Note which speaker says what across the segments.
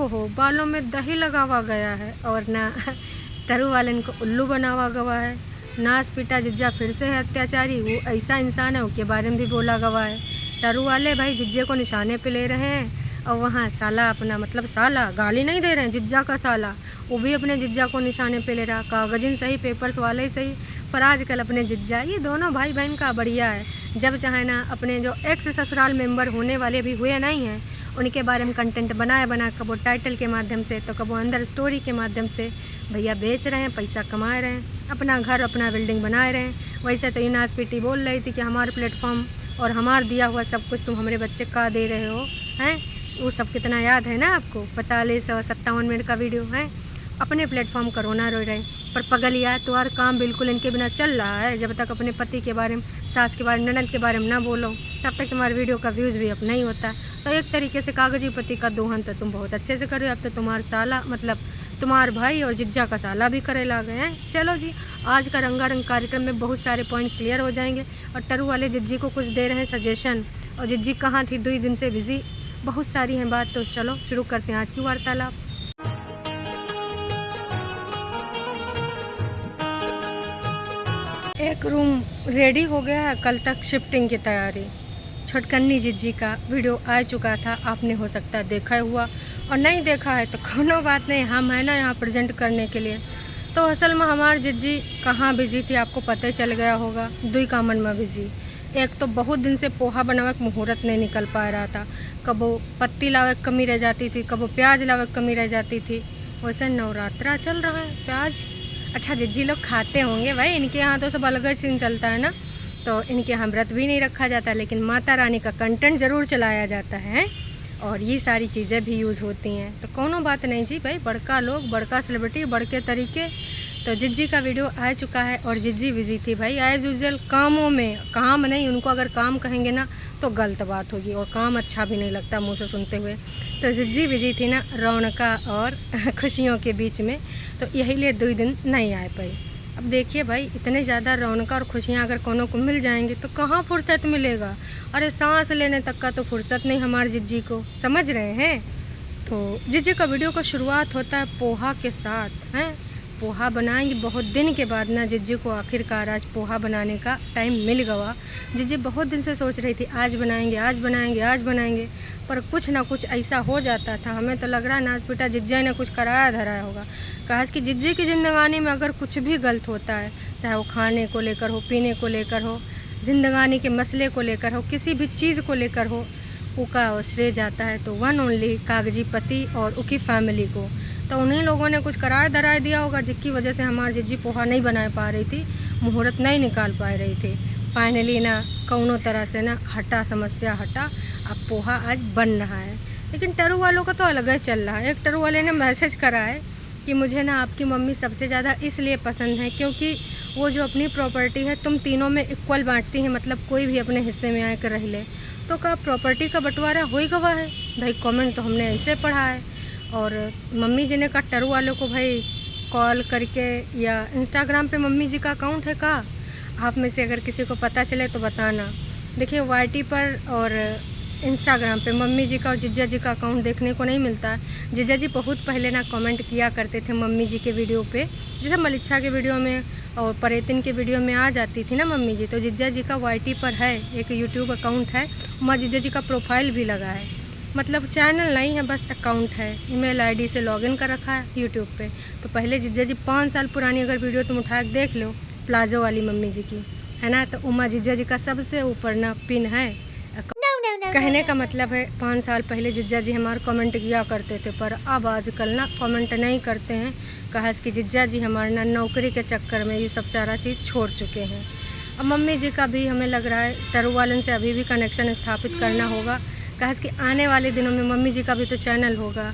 Speaker 1: हो बालों में दही लगावा गया है और ना टरू वालन को उल्लू बनावा गवा है। नास पीटा जिज्जा फिर से है अत्याचारी, वो ऐसा इंसान है उसके बारे में भी बोला गवा है। टरू वाले भाई जिज्जे को निशाने पे ले रहे हैं और वहाँ साला अपना मतलब साला गाली नहीं दे रहे हैं, जिज्जा का साला वो भी अपने जिज्जा को निशाने पे ले रहा। कागजिन सही पेपर्स वाले ही सही, पर आजकल अपने जिज्जा ये दोनों भाई बहन का बढ़िया है। जब चाहे ना अपने जो एक्स ससुराल मेंबर होने वाले भी हुए नहीं हैं उनके बारे में कंटेंट बना कबो टाइटल के माध्यम से तो कबो अंदर स्टोरी के माध्यम से भैया बेच रहे हैं, पैसा कमा रहे हैं, अपना घर अपना बिल्डिंग बनाए रहे हैं। वैसे तो इनास पीटी बोल रही थी कि हमारे प्लेटफॉर्म और हमारा दिया हुआ सब कुछ तुम हमारे बच्चे का दे रहे हो हैं। वो सब कितना याद है ना आपको, 45-57 मिनट का वीडियो है। अपने प्लेटफॉर्म का रोना रो रहे पर पगलिया तो और काम बिल्कुल इनके बिना चल रहा है। जब तक अपने पति के बारे में, सास के बारे में, ननद के बारे में ना बोलो तब तक तुम्हारे वीडियो का व्यूज़ भी अप नहीं होता। तो एक तरीके से कागजी पति का दोहन तो तुम बहुत अच्छे से कर रहे हो। अब तो तुम्हारा साला मतलब तुम्हारे भाई और जिज्जा का साला भी करे ला गए हैं। चलो जी, आज का रंगारंग कार्यक्रम में बहुत सारे पॉइंट क्लियर हो जाएंगे। और टरू वाले जिज्जी को कुछ दे रहे हैं सजेशन, और जिज्जी कहाँ थी 2 दिन से बिजी, बहुत सारी हैं बात। तो चलो शुरू करते हैं आज की वार्तालाप। एक रूम रेडी हो गया है, कल तक शिफ्टिंग की तैयारी। छोटकन्नी जिज्जी का वीडियो आ चुका था, आपने हो सकता है देखा हुआ, और नहीं देखा है तो कोनो बात नहीं, हम है ना यहाँ प्रेजेंट करने के लिए। तो असल में हमारे जिज्जी कहाँ बिजी थी आपको पता ही चल गया होगा, 2 कामन में बिजी। एक तो बहुत दिन से पोहा बनावे का मुहूर्त नहीं निकल पा रहा था, कबो पत्ती लावे कमी रह जाती थी, कबो प्याज लावे कमी रह जाती थी। वैसे नवरात्रा चल रहा है, प्याज अच्छा जिज्जी लोग खाते होंगे भाई, इनके यहाँ तो सब अलग सीन चलता है ना, तो इनके यहाँ व्रत भी नहीं रखा जाता, लेकिन माता रानी का कंटेंट ज़रूर चलाया जाता है और ये सारी चीज़ें भी यूज़ होती हैं। तो कोनो बात नहीं जी भाई, बड़का लोग, बड़का सेलिब्रिटी, बड़के तरीके। तो जिज्जी का वीडियो आ चुका है और जिज्जी बिजी थी भाई एज यूजल कामों में। काम नहीं, उनको अगर काम कहेंगे ना तो गलत बात होगी, और काम अच्छा भी नहीं लगता मुँह से सुनते हुए। तो जिज्जी बिजी थी ना रौनका और खुशियों के बीच में, तो यही लिए 2 दिन नहीं आ पाई। अब देखिए भाई, इतने ज़्यादा रौनका और खुशियाँ अगर कोनो को मिल जाएंगी तो कहाँ फुर्सत मिलेगा। अरे सांस लेने तक का तो फुर्सत नहीं हमारे जिज्जी को, समझ रहे हैं। तो जिज्जी का वीडियो का शुरुआत होता है पोहा के साथ, हैं पोहा बनाएंगे बहुत दिन के बाद ना। जिज्जी को आखिरकार आज पोहा बनाने का टाइम मिल गया। जिज्जी बहुत दिन से सोच रही थी आज बनाएंगे, आज बनाएंगे, आज बनाएंगे, पर कुछ ना कुछ ऐसा हो जाता था। हमें तो लग रहा है नाज बेटा जिज्जा ने कुछ कराया धराया होगा। कहा कि जिज्जी की ज़िंदगानी में अगर कुछ भी गलत होता है, चाहे वो खाने को लेकर हो, पीने को लेकर हो, ज़िंदगानी के मसले को लेकर हो, किसी भी चीज़ को लेकर हो, उसका श्रेय जाता है तो वन ओनली कागजी पति और उसकी फैमिली को। तो उन्हीं लोगों ने कुछ कराया धराया दिया होगा जिसकी वजह से हमारी जिज्जी पोहा नहीं बना पा रही थी, मुहूर्त नहीं निकाल पा रही थी। फाइनली ना कौनों तरह से ना हटा, समस्या हटा, अब पोहा आज बन रहा है। लेकिन टरू वालों का तो अलग ही चल रहा है। एक टरू वाले ने मैसेज करा है कि मुझे ना आपकी मम्मी सबसे ज़्यादा इसलिए पसंद है क्योंकि वो जो अपनी प्रॉपर्टी है तुम तीनों में इक्वल बांटती हैं, मतलब कोई भी अपने हिस्से में आकर रह ले। तो क्या प्रॉपर्टी का बंटवारा हो ही गवा है भाई? कमेंट तो हमने ऐसे पढ़ा है। और मम्मी जी ने कहा टरू वालों को भाई कॉल करके या इंस्टाग्राम पे मम्मी जी का अकाउंट है का, आप में से अगर किसी को पता चले तो बताना। देखिए वाईटी पर और इंस्टाग्राम पे मम्मी जी का और जिज्जा जी का अकाउंट देखने को नहीं मिलता है। जिज्जा जी बहुत पहले ना कमेंट किया करते थे मम्मी जी के वीडियो पे, जैसे मलिच्छा के वीडियो में और परेतिन के वीडियो में आ जाती थी ना मम्मी जी। तो जिज्जा जी का वाईटी पर है एक यूट्यूब अकाउंट है, वहाँ जिज्जा जी का प्रोफाइल भी लगा है, मतलब चैनल नहीं है बस अकाउंट है। ईमेल आईडी से लॉगिन कर रखा है यूट्यूब पे। तो पहले जिज्जा जी 5 साल पुरानी अगर वीडियो तुम उठा के देख लो, प्लाजो वाली मम्मी जी की है ना, तो उमा जिज्जा जी का सबसे ऊपर ना पिन है। कहने का मतलब है 5 साल पहले जिज्जा जी हमारे कमेंट किया करते थे, पर अब आजकल ना कमेंट नहीं करते हैं। कहा कि जिज्जा जी हमारे ना नौकरी के चक्कर में ये सब सारा चीज़ छोड़ चुके हैं। अब मम्मी जी का भी हमें लग रहा है टरू वालन से अभी भी कनेक्शन स्थापित करना होगा। कहा कि आने वाले दिनों में मम्मी जी का भी तो चैनल होगा।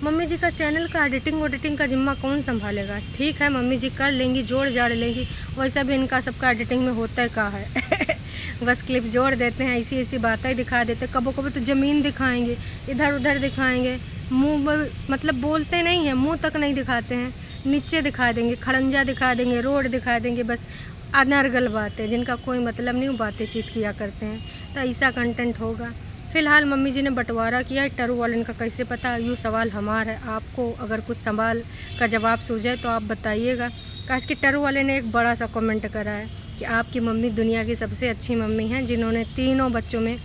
Speaker 1: मम्मी जी का चैनल का एडिटिंग का जिम्मा कौन संभालेगा? ठीक है मम्मी जी कर लेंगी, जोड़ जाड़ लेंगी, वैसा भी इनका सबका एडिटिंग में होता है का है बस क्लिप जोड़ देते हैं, ऐसी ऐसी बातें दिखा देते, कबो कबो तो ज़मीन दिखाएंगे, इधर उधर दिखाएंगे, मुँह मतलब बोलते नहीं हैं, मुँह तक नहीं दिखाते हैं, नीचे दिखा देंगे, खड़ंजा दिखा देंगे, रोड दिखा देंगे, बस अनर्गल बातें जिनका कोई मतलब नहीं, बातें चीत किया करते हैं। तो ऐसा कंटेंट होगा। फ़िलहाल मम्मी जी ने बंटवारा किया है, टरू वाले का कैसे पता, यूँ सवाल हमारा है। आपको अगर कुछ सवाल का जवाब सूझे तो आप बताइएगा। काश कि टरू वाले ने एक बड़ा सा कमेंट करा है कि आपकी मम्मी दुनिया की सबसे अच्छी मम्मी हैं, जिन्होंने तीनों बच्चों में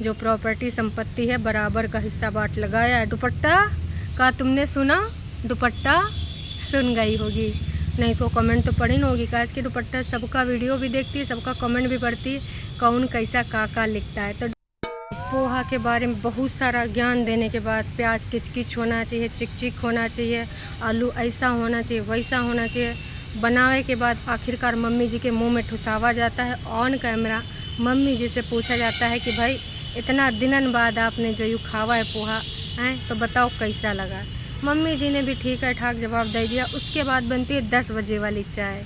Speaker 1: जो प्रॉपर्टी संपत्ति है बराबर का हिस्सा बांट लगाया है। दुपट्टा का तुमने सुना? दुपट्टा सुन गई होगी, नहीं तो कमेंट तो पढ़ी न होगी। काश कि दुपट्टा सबका वीडियो भी देखती है, सबका कमेंट भी पढ़ती है, कौन कैसा का लिखता है। तो पोहा के बारे में बहुत सारा ज्ञान देने के बाद, प्याज किचकिच होना चाहिए, चिकचिक होना चाहिए, आलू ऐसा होना चाहिए, वैसा होना चाहिए, बनावे के बाद आखिरकार मम्मी जी के मुंह में ठुसावा जाता है। ऑन कैमरा मम्मी जी से पूछा जाता है कि भाई इतना दिनन बाद आपने जो यूँ खावा है पोहा हैं, तो बताओ कैसा लगा। मम्मी जी ने भी ठीक है ठाक जवाब दे दिया। उसके बाद बनती है 10 बजे वाली चाय,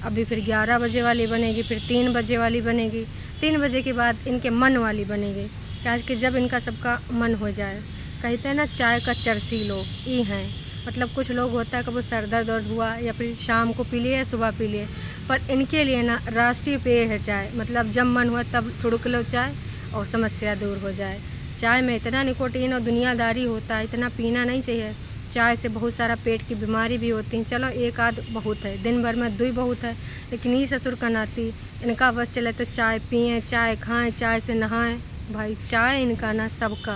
Speaker 1: अभी फिर 11 बजे वाली बनेगी, फिर 3 बजे वाली बनेगी, 3 बजे के बाद इनके मन वाली बनेगी। क्या कि जब इनका सबका मन हो जाए, कहते हैं ना चाय का चरसी लोग ही हैं। मतलब कुछ लोग होता है कि वो सर दर्द हुआ या फिर शाम को पी लिए या सुबह पी लिए, पर इनके लिए ना राष्ट्रीय पेय है चाय। मतलब जब मन हुआ तब सुड़क लो चाय और समस्या दूर हो जाए। चाय में इतना निकोटीन और दुनियादारी होता है, इतना पीना नहीं चाहिए। चाय से बहुत सारा पेट की बीमारी भी होती हैं। चलो एक आध बहुत है, दिन भर में 2 बहुत है, लेकिन ये ससुर का नाती इनका बस चले तो चाय पिएँ, चाय खाएँ, चाय से नहाएं। भाई चाय इनका ना सबका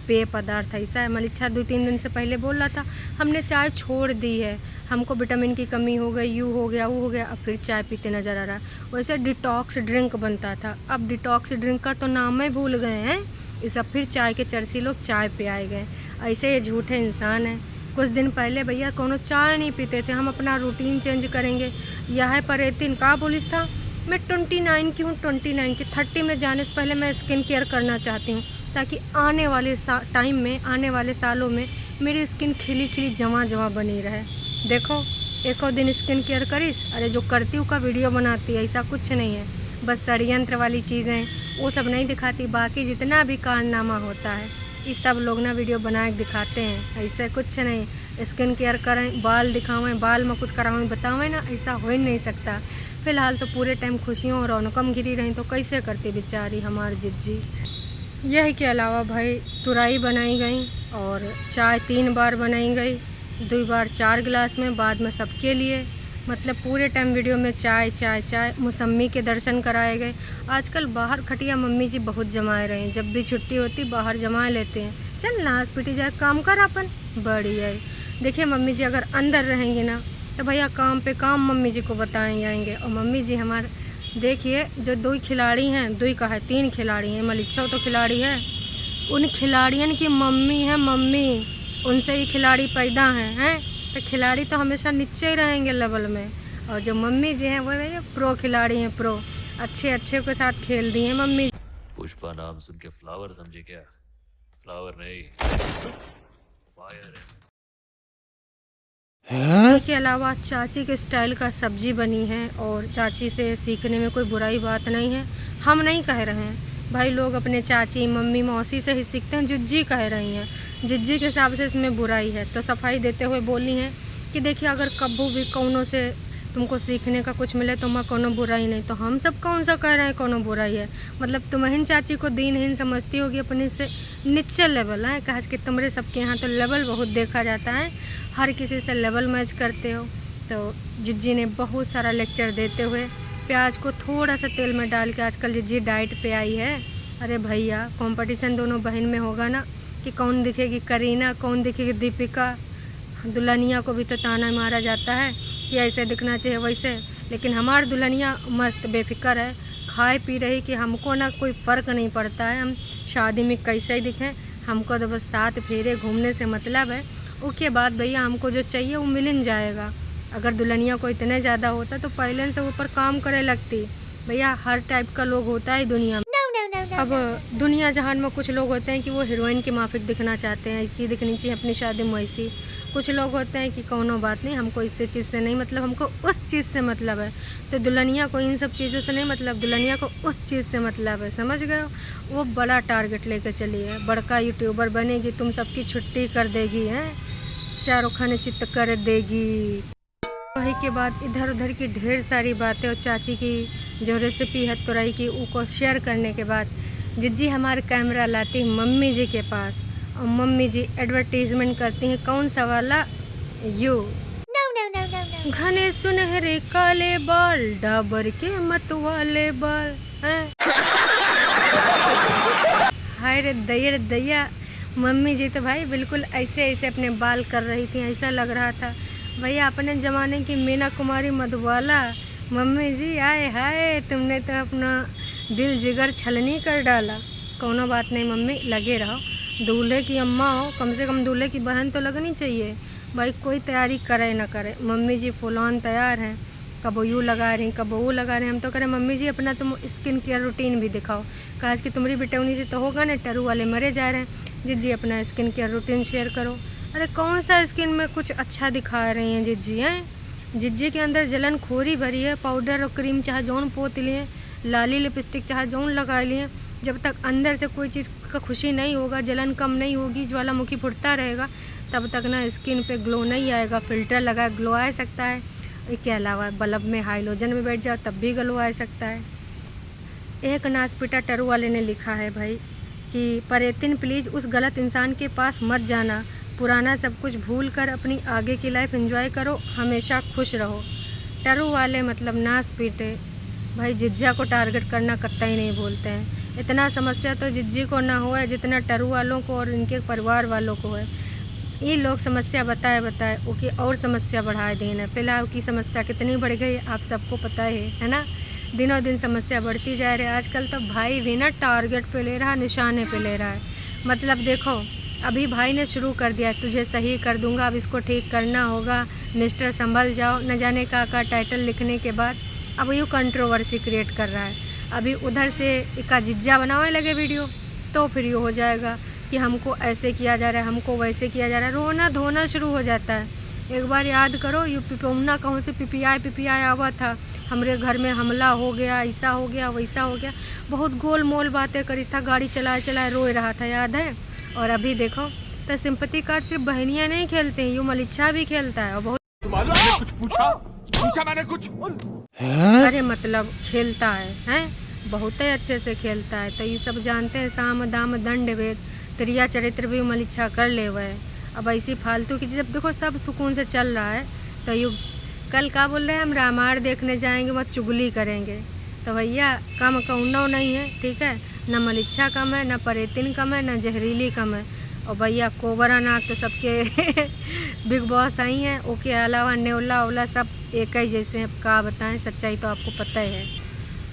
Speaker 1: पेय पदार्थ ऐसा है। मलिच्छा 2-3 दिन से पहले बोल रहा था हमने चाय छोड़ दी है, हमको विटामिन की कमी हो गई, यूँ हो गया वो हो गया, अब फिर चाय पीते नज़र आ रहा। वैसे डिटॉक्स ड्रिंक बनता था, अब डिटॉक्स ड्रिंक का तो नाम ही भूल गए हैं। इस अब फिर चाय के चरसी लोग चाय पे आए गए। ऐसे ये झूठे इंसान हैं। कुछ दिन पहले भैया कोनो चाय नहीं पीते थे, हम अपना रूटीन चेंज करेंगे। यह पर एतिन का बोलिस था मैं 29 की हूँ, 29 की 30 में जाने से पहले मैं स्किन केयर करना चाहती हूँ, ताकि आने वाले टाइम में, आने वाले सालों में मेरी स्किन खिली खिली जमा बनी रहे। देखो एक और दिन स्किन केयर करीस, अरे जो करती हूँ का वीडियो बनाती है, ऐसा कुछ नहीं है। बस षड्यंत्र वाली चीज़ें वो सब नहीं दिखाती, बाकी जितना भी कारनामा होता है ये सब लोग ना वीडियो बना के दिखाते हैं। ऐसा कुछ नहीं, स्किन केयर करें, बाल दिखावें, बाल में कुछ करावें, बतावें ना, ऐसा हो ही नहीं सकता। फ़िलहाल तो पूरे टाइम खुशियों और रौनकम घिरी रही, तो कैसे करती बेचारी हमारी जिज्जी। यही के अलावा भाई तुरई बनाई गई और चाय 3 बार बनाई गई, 2 बार 4 गिलास में, बाद में सबके लिए। मतलब पूरे टाइम वीडियो में चाय चाय चाय। मौसम्मी के दर्शन कराए गए। आजकल बाहर खटिया मम्मी जी बहुत जमाए रहे हैं, जब भी छुट्टी होती बाहर जमा लेते हैं। चल ना हॉस्पिटल जाए, काम कर अपन, बढ़िया है। देखिए मम्मी जी अगर अंदर रहेंगे ना तो भैया काम पे काम मम्मी जी को बताएँ जाएंगे। और मम्मी जी हमारे देखिए जो 2 खिलाड़ी हैं, 2 का है 3 खिलाड़ी हैं, मलिच्छा तो खिलाड़ी है, उन खिलाड़ियों की मम्मी है मम्मी, उनसे ही खिलाड़ी पैदा हैं। तो खिलाड़ी तो हमेशा नीचे ही रहेंगे लेवल में, और जो मम्मी जी हैं वो भैया प्रो खिलाड़ी हैं, प्रो अच्छे के साथ खेल दी हैं मम्मी।
Speaker 2: पुष्पा नाम सुन के फ्लावर समझे क्या? फ्लावर नहीं, फायर है।
Speaker 1: इसके अलावा चाची के स्टाइल का सब्जी बनी है, और चाची से सीखने में कोई बुराई बात नहीं है, हम नहीं कह रहे हैं भाई, लोग अपने चाची मम्मी मौसी से ही सीखते हैं। जिज्जी कह रही हैं, जिज्जी के हिसाब से इसमें बुराई है। तो सफाई देते हुए बोली हैं कि देखिए अगर कभी भी कौनों से तुमको सीखने का कुछ मिले तो मैं कोनो बुराई नहीं। तो हम सब कौन सा कह रहे हैं कोनो बुराई है? मतलब तुम्हें चाची को दीनहीन समझती होगी, अपने से नीचे लेवल है। कहा कि तुम्हारे सबके यहाँ तो लेवल बहुत देखा जाता है, हर किसी से लेवल मैच करते हो। तो जिज्जी ने बहुत सारा लेक्चर देते हुए प्याज को थोड़ा सा तेल में डाल के, आजकल जिज्जी डाइट पे आई है। अरे भैया कंपटीशन दोनों बहन में होगा ना, कि कौन दिखेगी करीना, कौन दिखेगी दीपिका। दुल्हनिया को भी तो ताना मारा जाता है कि ऐसे दिखना चाहिए वैसे, लेकिन हमारी दुल्हनिया मस्त बेफिक्र है, खाए पी रही कि हमको ना कोई फ़र्क नहीं पड़ता है, हम शादी में कैसे ही दिखें, हमको तो बस 7 फेरे घूमने से मतलब है। उसके बाद भैया हमको जो चाहिए वो मिल जाएगा। अगर दुल्हनिया को इतने ज़्यादा होता तो पहले से ऊपर काम करे लगती। भैया हर टाइप का लोग होता है दुनिया में। अब दुनिया जहान में कुछ लोग होते हैं कि वो हीरोइन के माफिक दिखना चाहते हैं, ऐसी दिखनी चाहिए अपनी शादी में वैसी। कुछ लोग होते हैं कि कोनो बात नहीं, हमको इससे चीज़ से नहीं मतलब, हमको उस चीज़ से मतलब है। तो दुल्हनिया को इन सब चीज़ों से नहीं मतलब, दुल्हनिया को उस चीज़ से मतलब है, समझ गए हो? वो बड़ा टारगेट लेकर चली है, बड़का यूट्यूबर बनेगी, तुम सबकी छुट्टी कर देगी, हैं शाहरुख खान चित्त कर देगी। वही के बाद इधर उधर की ढेर सारी बातें और चाची की जो रेसिपी है तुरई की, उसको शेयर करने के बाद जिज्जी हमारे कैमरा लाती है मम्मी जी के पास और मम्मी जी एडवर्टीजमेंट करती हैं कौन सा वाला, यू घने सुनहरे काले बाल डाबर के मत वाले बाल हैं। हाय रे दैया, मम्मी जी तो भाई बिल्कुल ऐसे ऐसे अपने बाल कर रही थी, ऐसा लग रहा था भैया अपने ज़माने की मीना कुमारी मधुबाला। मम्मी जी आए हाय, तुमने तो अपना दिल जिगर छलनी कर डाला। कोनो बात नहीं मम्मी, लगे रहो, दूल्हे की अम्मा हो, कम से कम दूल्हे की बहन तो लगनी चाहिए भाई, कोई तैयारी करे ना करे। मम्मी जी फुल ऑन तैयार हैं, कब यूँ लगा रही कब वो लगा रहे। हम तो करें मम्मी जी अपना तुम स्किन केयर रूटीन भी दिखाओ। कहा कि तुम्हारी बेटौनी से तो होगा ना, टरू वाले मरे जा रहे हैं। जिज्जी अपना स्किन केयर रूटीन शेयर करो। अरे कौन सा स्किन में कुछ अच्छा दिखा रही हैं जिज्जी हैं। जिज्जी के अंदर जलन खोरी भरी है, पाउडर और क्रीम चाहे जौन पोत लिए, लाली लिपस्टिक चाहे जौन लगा लिए, जब तक अंदर से कोई चीज़ का खुशी नहीं होगा, जलन कम नहीं होगी, ज्वालामुखी फुटता रहेगा, तब तक ना स्किन पे ग्लो नहीं आएगा। फिल्टर लगा ग्लो आ सकता है, इसके अलावा बल्ब में हाइलोजन में बैठ जाओ तब भी ग्लो आ सकता है। एक नासपीटा टरू वाले ने लिखा है भाई कि परेतिन प्लीज़ उस गलत इंसान के पास मत जाना, पुराना सब कुछ भूल कर अपनी आगे की लाइफ एंजॉय करो, हमेशा खुश रहो। टरू वाले मतलब नासपीटे भाई जिज्जा को टारगेट करना कतई नहीं बोलते हैं। इतना समस्या तो जिज्जी को ना हुआ है जितना टरू वालों को और इनके परिवार वालों को है। ये लोग समस्या बताए ओके और समस्या बढ़ाए देना। फिलहाल की समस्या कितनी बढ़ गई आप सबको पता है ना, दिनों दिन समस्या बढ़ती जा रही है। आजकल तो भाई भी ना टारगेट पे ले रहा है, निशाने पे ले रहा है। मतलब देखो अभी भाई ने शुरू कर दिया, तुझे सही कर दूंगा, अब इसको ठीक करना होगा, मिस्टर संभल जाओ, न जाने का टाइटल लिखने के बाद अब यूँ कंट्रोवर्सी क्रिएट कर रहा है। अभी उधर से इका जिज्जा बनाने लगे वीडियो तो फिर ये हो जाएगा कि हमको ऐसे किया जा रहा है, हमको वैसे किया जा रहा है, रोना धोना शुरू हो जाता है। एक बार याद करो यू पिपौना कहूँ से पीपीआई आवा था, हमारे घर में हमला हो गया, ऐसा हो गया वैसा हो गया, बहुत गोल मोल बातें करी था, गाड़ी चलाए रोए रहा था, याद है। और अभी देखो तो सिंपैथी कार्ड सिर्फ बहनियाँ नहीं खेलते हैं, यू मलिच्छा भी खेलता है और बहुत
Speaker 3: कुछ पूछा मैंने कुछ,
Speaker 1: अरे मतलब खेलता है बहुत ही अच्छे से खेलता है। तो ये सब जानते हैं, साम दाम दंड भेद त्रिया चरित्र भी मलिच्छा कर ले हुए। अब ऐसी फालतू की जब देखो सब सुकून से चल रहा है तो यू कल क्या बोल रहे हैं, हम रामायण देखने जाएंगे मत चुगली करेंगे। तो भैया कम कौनो नहीं है, ठीक है, न मलिच्छा कम है, न परेतिन कम है, न जहरीली कम है। और भैया कोबरा नाग तो सबके बिग बॉस आई हैं, ओके अलावा नेवला ओला सब एक ही जैसे हैं। क्या बताएं, सच्चाई तो आपको पता ही है।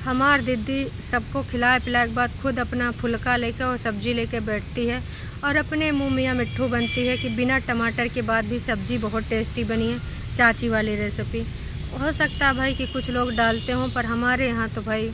Speaker 1: हमार दीदी सबको खिलाए पिलाए के बाद खुद अपना फुलका लेकर और सब्जी लेकर बैठती है और अपने मुँह मियाँ मिट्ठू बनती है कि बिना टमाटर के बाद भी सब्ज़ी बहुत टेस्टी बनी है, चाची वाली रेसिपी। हो सकता है भाई कि कुछ लोग डालते हों, पर हमारे यहाँ तो भाई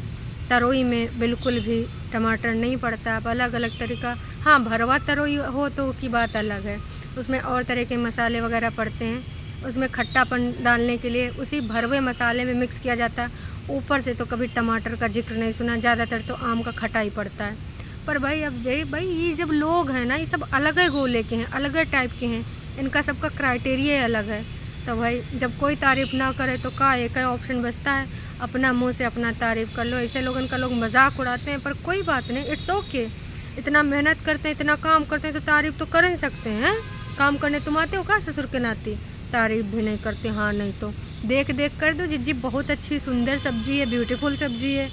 Speaker 1: तरोई में बिल्कुल भी टमाटर नहीं पड़ता। अब अलग अलग तरीका, हाँ भरवा तरोई हो तो की बात अलग है, उसमें और तरह के मसाले वगैरह पड़ते हैं, उसमें खट्टापन डालने के लिए उसी भरवे मसाले में मिक्स किया जाता है। ऊपर से तो कभी टमाटर का जिक्र नहीं सुना, ज़्यादातर तो आम का खट्टा ही पड़ता है। पर भाई अब भाई ये जब लोग हैं ना, ये सब अलग ही गोले के हैं, अलग ही टाइप के हैं, इनका सबका क्राइटेरिया अलग है। तो भाई जब कोई तारीफ़ ना करे तो का एक ही ऑप्शन बचता है, अपना मुंह से अपना तारीफ़ कर लो। ऐसे लोगों का लोग मजाक उड़ाते हैं, पर कोई बात नहीं, इट्स ओके। इतना मेहनत करते हैं, इतना काम करते हैं तो तारीफ़ तो कर ही सकते हैं। काम करने तुम आते हो क्या ससुर के नाती, तारीफ़ भी नहीं करते, हाँ नहीं तो देख कर दो जिज्जी बहुत अच्छी सुंदर सब्जी है, ब्यूटीफुल सब्जी है।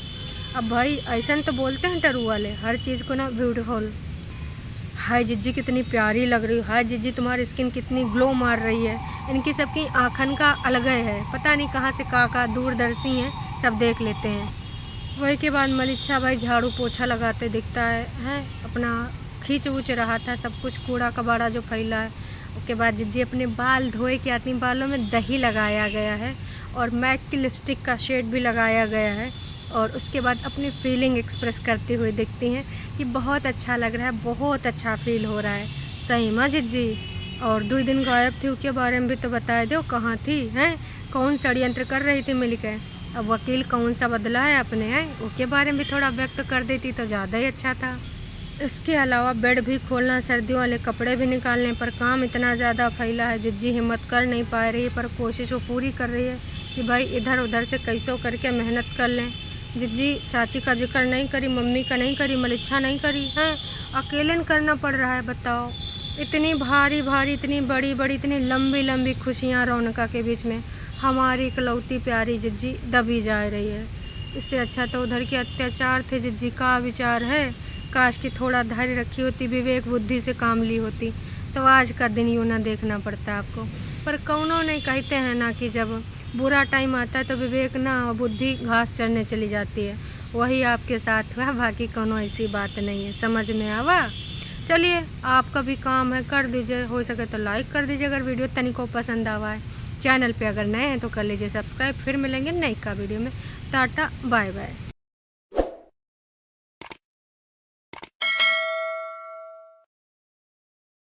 Speaker 1: अब भाई ऐसा तो बोलते हैं टरू वाले हर चीज़ को ना ब्यूटीफुल। हाय जिज्जी कितनी प्यारी लग रही है, हाय जिज्जी तुम्हारी स्किन कितनी ग्लो मार रही है। इनकी सबकी आँखन का अलग है, पता नहीं कहाँ से का दूरदर्शी हैं, सब देख लेते हैं। वही के बाद मलिच्छा भाई झाड़ू पोछा लगाते दिखता है अपना खींच उच रहा था सब कुछ कूड़ा कबाड़ा जो फैला है। उसके बाद जिज्जी अपने बाल धोए के आती, बालों में दही लगाया गया है और मैक की लिपस्टिक का शेड भी लगाया गया है। और उसके बाद अपनी फीलिंग एक्सप्रेस करते हुए दिखती हैं कि बहुत अच्छा लग रहा है, बहुत अच्छा फील हो रहा है। सही माँ जिज्जी। और 2 दिन गायब थी, उसके बारे में भी तो बता दो, कहाँ थी हैं, कौन षड्यंत्र कर रही थी मिलकर। अब वकील कौन सा बदला है अपने, हैं उसके बारे में भी थोड़ा व्यक्त कर देती तो ज़्यादा ही अच्छा था। इसके अलावा बेड भी खोलना, सर्दियों वाले कपड़े भी निकालने, पर काम इतना ज़्यादा फैला है, जिज्जी हिम्मत कर नहीं पा रही, पर कोशिश वो पूरी कर रही है कि भाई इधर उधर से कैसो करके मेहनत कर लें। जिज्जी चाची का जिक्र नहीं करी, मम्मी का नहीं करी, मलिच्छा नहीं करी है, अकेले करना पड़ रहा है। बताओ, इतनी भारी भारी, इतनी बड़ी बड़ी, इतनी लंबी लंबी खुशियाँ रौनका के बीच में हमारी इकलौती प्यारी जिज्जी दबी जा रही है। इससे अच्छा तो उधर के अत्याचार थे। जिज्जी का विचार है, काश कि थोड़ा धैर्य रखी होती, विवेक बुद्धि से काम ली होती, तो आज का दिन यूँ ना देखना पड़ता आपको। पर कौनों नहीं कहते हैं ना कि जब बुरा टाइम आता है तो विवेक ना बुद्धि घास चरने चली जाती है। वही आपके साथ हुआ, बाकी कोनो ऐसी बात नहीं है। समझ में आवा? चलिए, आपका भी काम है, कर दीजिए। हो सके तो लाइक कर दीजिए अगर वीडियो तनिको पसंद आवा है। चैनल पे अगर नए हैं तो कर लीजिए सब्सक्राइब। फिर मिलेंगे नई का वीडियो में। Tata bye bye.